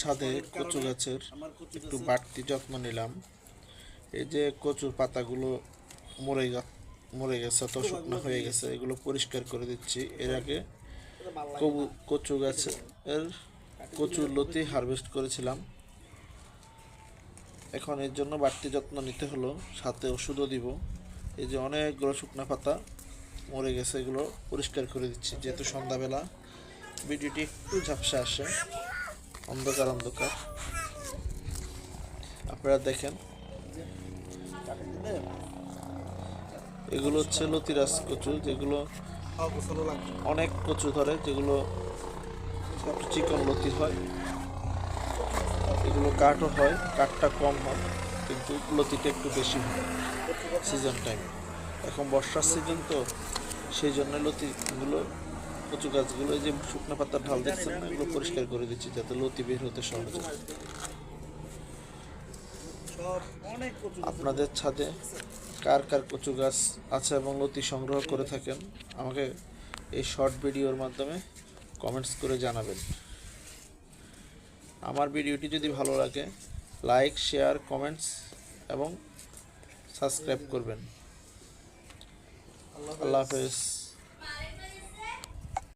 ছাদে কচু গাছের একটু বাড়তি যত্ন নিলাম। এই যে কচুর পাতাগুলো মরে গেছে, তো শুকনো হয়ে গেছে, এগুলো পরিষ্কার করে দিচ্ছি। এর আগে কচু গাছের কচুর লতি হারভেস্ট করেছিলাম। এখন এর জন্য বাড়তি যত্ন নিতে হলো, সাথে ওষুধও দিব। এই যে অনেকগুলো শুকনো পাতা মরে গেছে, এগুলো পরিষ্কার করে দিচ্ছি। যেহেতু সন্ধ্যাবেলা ভিডিওটি একটু ঝাপসা আসে, অন্ধকার অন্ধকার, আপনারা দেখেন। এগুলো হচ্ছে লতিরাজ কচু, যেগুলো অনেক কচু ধরে, যেগুলো চিকন লতি হয়। এগুলো কাঠও হয়, কাঠটা কম হয় কিন্তু লতিটা একটু বেশি হয় সিজন টাইম। এখন বর্ষার সিজন তো, সেই জন্য লতিগুলো, কচু গাছগুলো, এই যে শুকনো পাতার ঢাল দেখছেন না, এগুলো পরিষ্কার করে দিচ্ছি যাতে লতি বের হতে সহজ হয়। আপনাদের ছাদে কার কার কচু গাছ আছে এবং লতি সংগ্রহ করে থাকেন, আমাকে এই শর্ট ভিডিওর মাধ্যমে কমেন্টস করে জানাবেন। আমার ভিডিওটি যদি ভালো লাগে, লাইক, শেয়ার, কমেন্টস এবং সাবস্ক্রাইব করবেন। আল্লাহ হাফেজ।